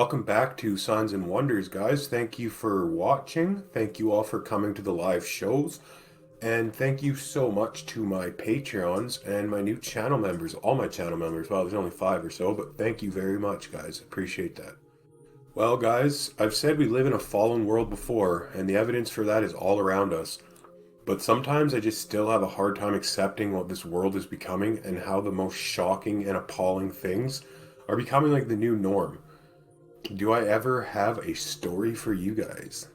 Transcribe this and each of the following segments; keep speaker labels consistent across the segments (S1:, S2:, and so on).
S1: Welcome back to Signs and Wonders, guys. Thank you for watching. Thank you all for coming to the live shows. And thank you so much to my Patreons and my new channel members, all my channel members. Well, there's only 5 or so, but thank you very much, guys. Appreciate that. Well, guys, I've said we live in a fallen world before, and the evidence for that is all around us. But sometimes I just still have a hard time accepting what this world is becoming and how the most shocking and appalling things are becoming like the new norm. Do I ever have a story for you guys?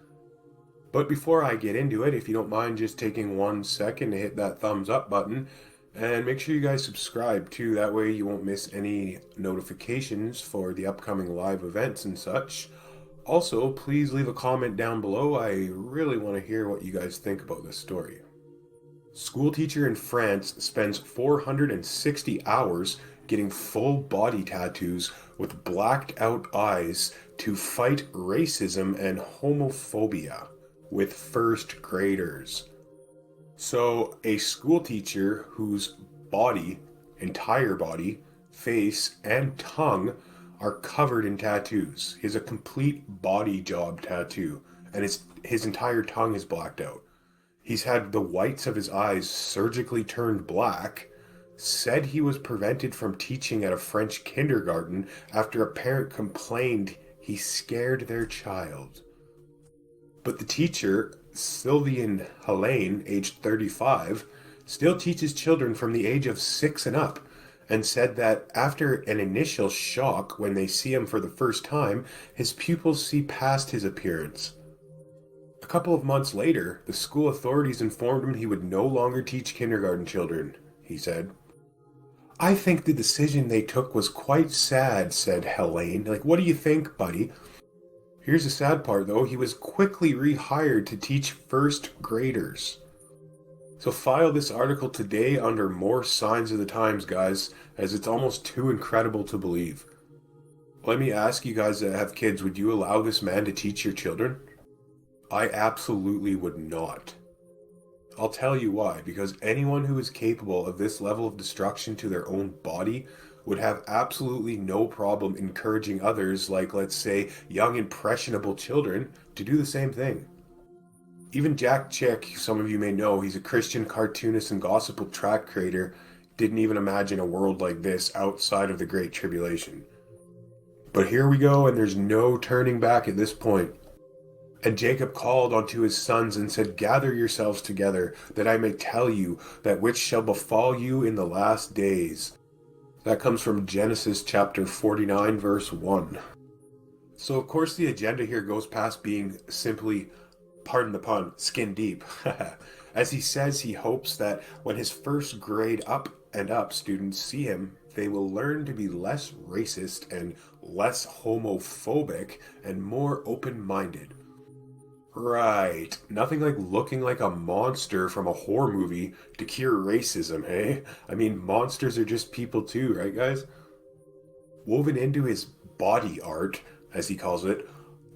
S1: But before I get into it, if you don't mind just taking 1 second to hit that thumbs up button, and make sure you guys subscribe too, that way you won't miss any notifications for the upcoming live events and such. Also, please leave a comment down below. I really want to hear what you guys think about this story. Schoolteacher in France spends 460 hours getting full body tattoos with blacked out eyes to fight racism and homophobia with first graders. So a school teacher whose body, entire body, face, and tongue are covered in tattoos. He has a complete body job tattoo, and his entire tongue is blacked out. He's had the whites of his eyes surgically turned black, said he was prevented from teaching at a French kindergarten after a parent complained he scared their child. But the teacher, Sylvian Helene, aged 35, still teaches children from the age of 6 and up, and said that after an initial shock when they see him for the first time, his pupils see past his appearance. A couple of months later, the school authorities informed him he would no longer teach kindergarten children, he said. I think the decision they took was quite sad, said Helene. Like, what do you think, buddy? Here's the sad part, though. He was quickly rehired to teach first graders. So file this article today under more signs of the times, guys, as it's almost too incredible to believe. Let me ask you guys that have kids, would you allow this man to teach your children? I absolutely would not. I'll tell you why, because anyone who is capable of this level of destruction to their own body would have absolutely no problem encouraging others, like, let's say, young impressionable children, to do the same thing. Even Jack Chick, some of you may know, he's a Christian cartoonist and gospel track creator, didn't even imagine a world like this outside of the Great Tribulation. But here we go, and there's no turning back at this point. And Jacob called unto his sons and said, Gather yourselves together, that I may tell you that which shall befall you in the last days. That comes from Genesis chapter 49, verse 1. So of course the agenda here goes past being simply, pardon the pun, skin deep. As he says, he hopes that when his first grade up and up students see him, they will learn to be less racist and less homophobic and more open-minded. Right, nothing like looking like a monster from a horror movie to cure racism, hey? I mean, monsters are just people too, right guys? Woven into his body art, as he calls it,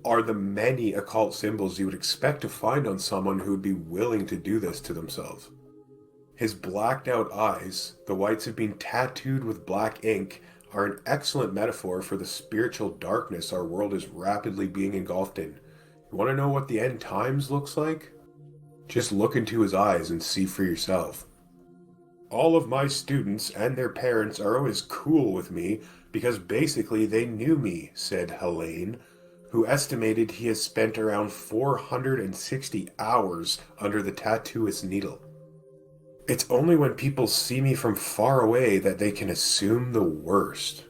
S1: are the many occult symbols you would expect to find on someone who would be willing to do this to themselves. His blacked out eyes, the whites have been tattooed with black ink, are an excellent metaphor for the spiritual darkness our world is rapidly being engulfed in. You want to know what the end times looks like? Just look into his eyes and see for yourself. All of my students and their parents are always cool with me because basically they knew me, said Helene, who estimated he has spent around 460 hours under the tattooist's needle. It's only when people see me from far away that they can assume the worst.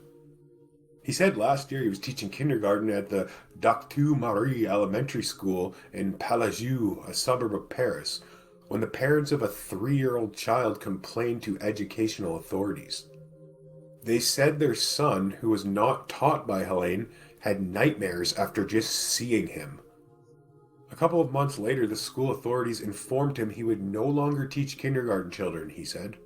S1: He said last year he was teaching kindergarten at the Doctu Marie Elementary School in Palagieu, a suburb of Paris, when the parents of a 3-year-old child complained to educational authorities. They said their son, who was not taught by Helene, had nightmares after just seeing him. A couple of months later, the school authorities informed him he would no longer teach kindergarten children, he said.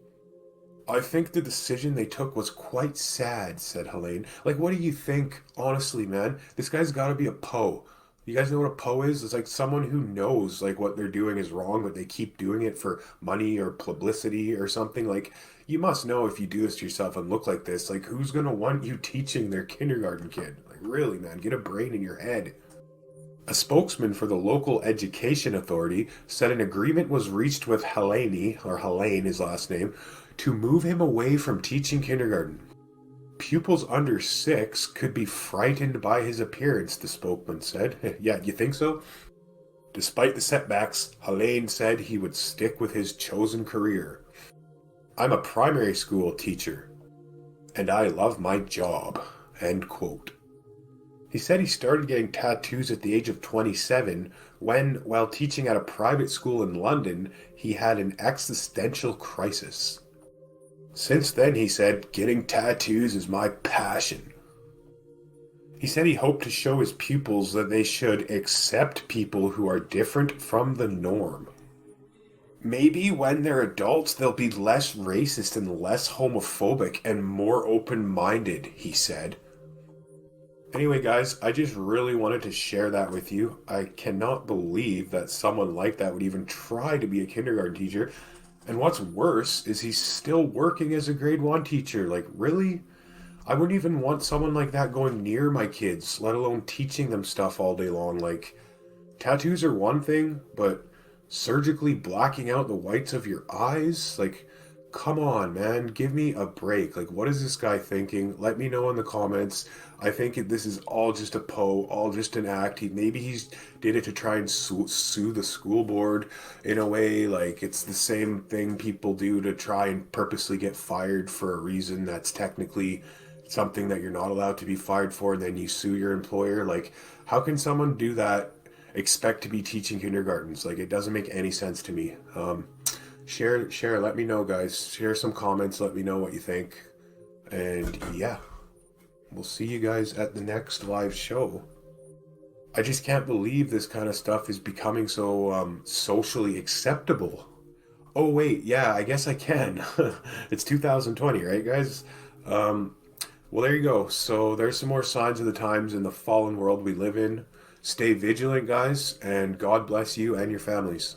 S1: I think the decision they took was quite sad, said Helene. Like, what do you think? Honestly, man, this guy's gotta be a Poe. You guys know what a Poe is? It's like someone who knows, like, what they're doing is wrong, but they keep doing it for money or publicity or something. Like, you must know if you do this to yourself and look like this, like, who's gonna want you teaching their kindergarten kid? Like, really, man, get a brain in your head. A spokesman for the local education authority said an agreement was reached with Helene, or Helene, his last name, to move him away from teaching kindergarten. Pupils under 6 could be frightened by his appearance, the spokesman said. Yeah, you think so? Despite the setbacks, Helene said he would stick with his chosen career. I'm a primary school teacher, and I love my job, end quote. He said he started getting tattoos at the age of 27 when, while teaching at a private school in London, he had an existential crisis. Since then, he said, getting tattoos is my passion. He said he hoped to show his pupils that they should accept people who are different from the norm. Maybe when they're adults, they'll be less racist and less homophobic and more open-minded, he said. Anyway, guys, I just really wanted to share that with you. I cannot believe that someone like that would even try to be a kindergarten teacher. And what's worse is he's still working as a grade 1 teacher. Like, really? I wouldn't even want someone like that going near my kids, let alone teaching them stuff all day long. Like, tattoos are one thing, but surgically blacking out the whites of your eyes? Like, come on, man, give me a break. Like, what is this guy thinking? Let me know in the comments. I think this is all just all just an act. Maybe he's did it to try and sue the school board in a way. Like, it's the same thing people do to try and purposely get fired for a reason that's technically something that you're not allowed to be fired for, and then you sue your employer. Like, how can someone do that, expect to be teaching kindergartens? Like, it doesn't make any sense to me. Share, let me know, guys. Share some comments, let me know what you think. And yeah, we'll see you guys at the next live show. I just can't believe this kind of stuff is becoming so socially acceptable. Oh wait, yeah, I guess I can. It's 2020, right, guys? Well, there you go. So there's some more signs of the times in the fallen world we live in. Stay vigilant, guys, and God bless you and your families.